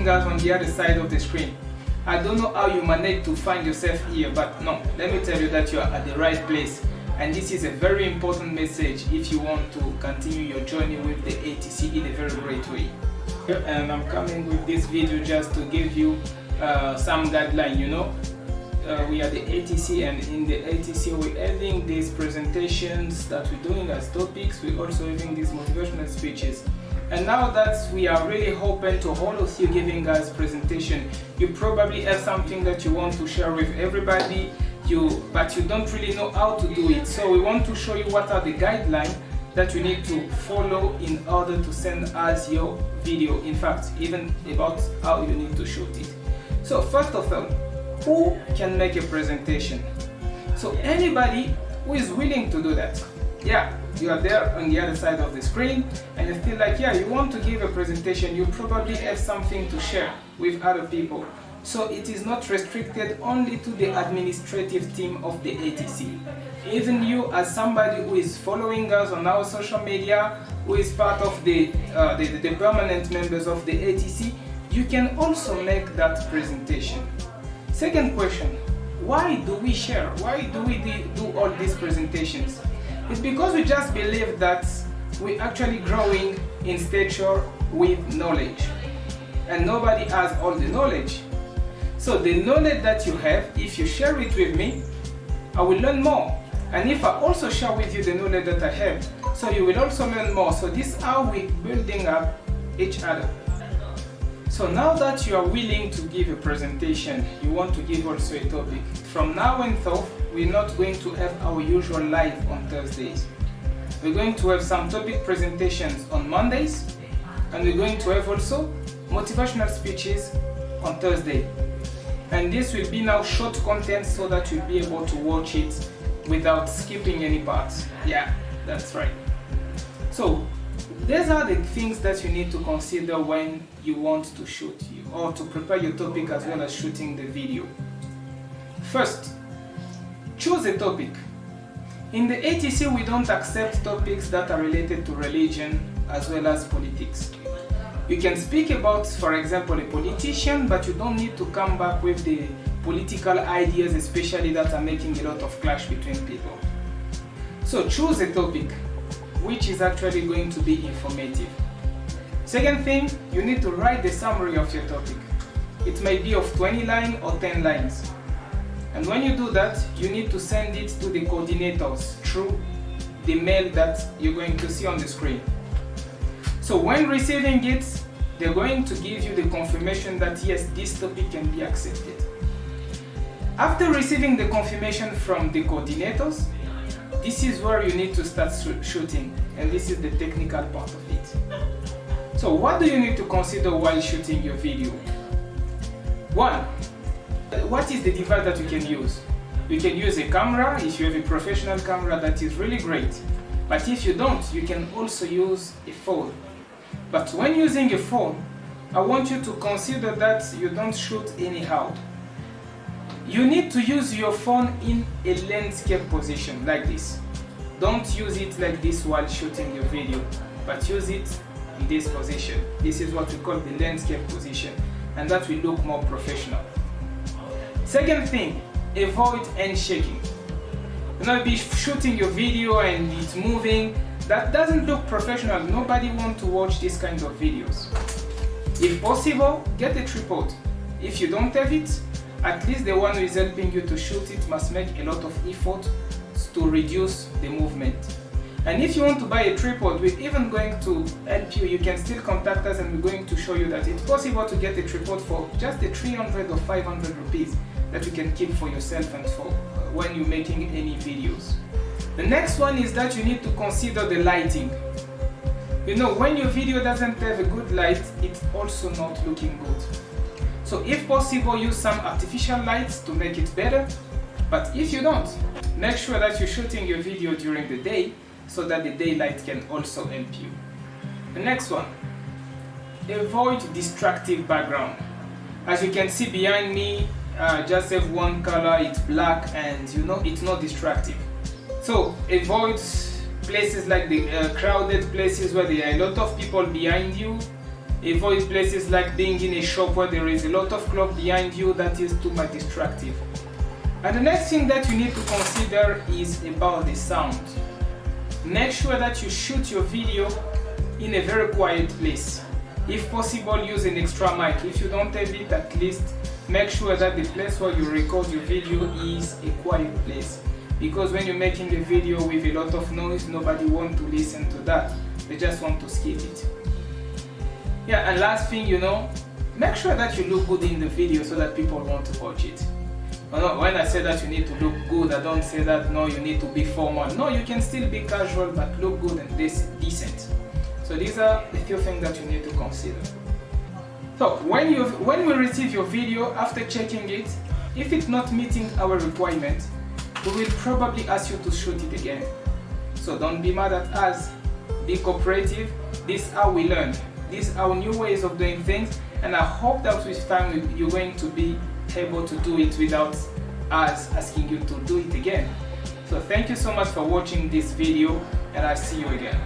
watching us on the other side of the screen. I don't know how you managed to find yourself here, but no, let me tell you that you are at the right place. And this is a very important message if you want to continue your journey with the ATC in a very great way. And I'm coming with this video just to give you some guideline. We are the ATC, and in the ATC we're having these presentations that we're doing as topics. We're also having these motivational speeches. And now that we are really open to all of you giving us presentation, you probably have something that you want to share with everybody, but you don't really know how to do it. So we want to show you what are the guidelines that you need to follow in order to send us your video. In fact, even about how you need to shoot it. So first of all, who can make a presentation? So anybody who is willing to do that. Yeah, you are there on the other side of the screen and you feel like, yeah, you want to give a presentation, you probably have something to share with other people. So it is not restricted only to the administrative team of the ATC. Even you, as somebody who is following us on our social media, who is part of the permanent members of the ATC, you can also make that presentation. Second question, why do we share? Why do we do all these presentations? It's because we just believe that we're actually growing in stature with knowledge. And nobody has all the knowledge. So the knowledge that you have, if you share it with me, I will learn more. And if I also share with you the knowledge that I have, so you will also learn more. So this is how we're building up each other. So now that you are willing to give a presentation, you want to give also a topic. From now on forth, we're not going to have our usual live on Thursdays. We're going to have some topic presentations on Mondays, and we're going to have also motivational speeches on Thursday. And this will be now short content so that you'll be able to watch it without skipping any parts. Yeah, that's right. So these are the things that you need to consider when you want to shoot or to prepare your topic as well as shooting the video. First, choose a topic. In the ATC, we don't accept topics that are related to religion as well as politics. You can speak about, for example, a politician, but you don't need to come back with the political ideas, especially that are making a lot of clash between people. So choose a topic which is actually going to be informative. Second thing, you need to write the summary of your topic. It may be of 20 lines or 10 lines. And when you do that, you need to send it to the coordinators through the mail that you're going to see on the screen. So when receiving it, they're going to give you the confirmation that yes, this topic can be accepted. After receiving the confirmation from the coordinators, this is where you need to start shooting, and this is the technical part of it. So what do you need to consider while shooting your video? One, what is the device that you can use? You can use a camera. If you have a professional camera, that is really great. But if you don't, you can also use a phone. But when using a phone, I want you to consider that you don't shoot anyhow. You need to use your phone in a landscape position like this. Don't use it like this while shooting your video, but use it in this position. This is what we call the landscape position, and that will look more professional. Second thing, avoid handshaking. You know, be shooting your video and it's moving. That doesn't look professional. Nobody wants to watch this kind of videos. If possible, get a tripod. If you don't have it, at least the one who is helping you to shoot it must make a lot of effort to reduce the movement. And if you want to buy a tripod, we're even going to help you. You can still contact us and we're going to show you that it's possible to get a tripod for just the 300 or 500 rupees that you can keep for yourself and for when you're making any videos. The next one is that you need to consider the lighting. You know, when your video doesn't have a good light, it's also not looking good. So if possible, use some artificial lights to make it better. But if you don't, make sure that you're shooting your video during the day so that the daylight can also help you. The next one, avoid distractive background. As you can see behind me, just have one color, it's black, and you know it's not distractive. So avoid places like the crowded places where there are a lot of people behind you. Avoid places like being in a shop where there is a lot of cloth behind you. That is too much distractive. And the next thing that you need to consider is about the sound. Make sure that you shoot your video in a very quiet place. If possible, use an extra mic. If you don't have it, at least make sure that the place where you record your video is a quiet place. Because when you're making a video with a lot of noise, nobody wants to listen to that. They just want to skip it. Yeah, and last thing, make sure that you look good in the video so that people want to watch it. When I say that you need to look good, I don't say that no, you need to be formal. No, you can still be casual, but look good and decent. So these are a few things that you need to consider. So when we receive your video, after checking it, if it's not meeting our requirement, we will probably ask you to shoot it again. So don't be mad at us. Be cooperative. This is how we learn. These are our new ways of doing things, and I hope that with time you're going to be able to do it without us asking you to do it again. So thank you so much for watching this video, and I'll see you again.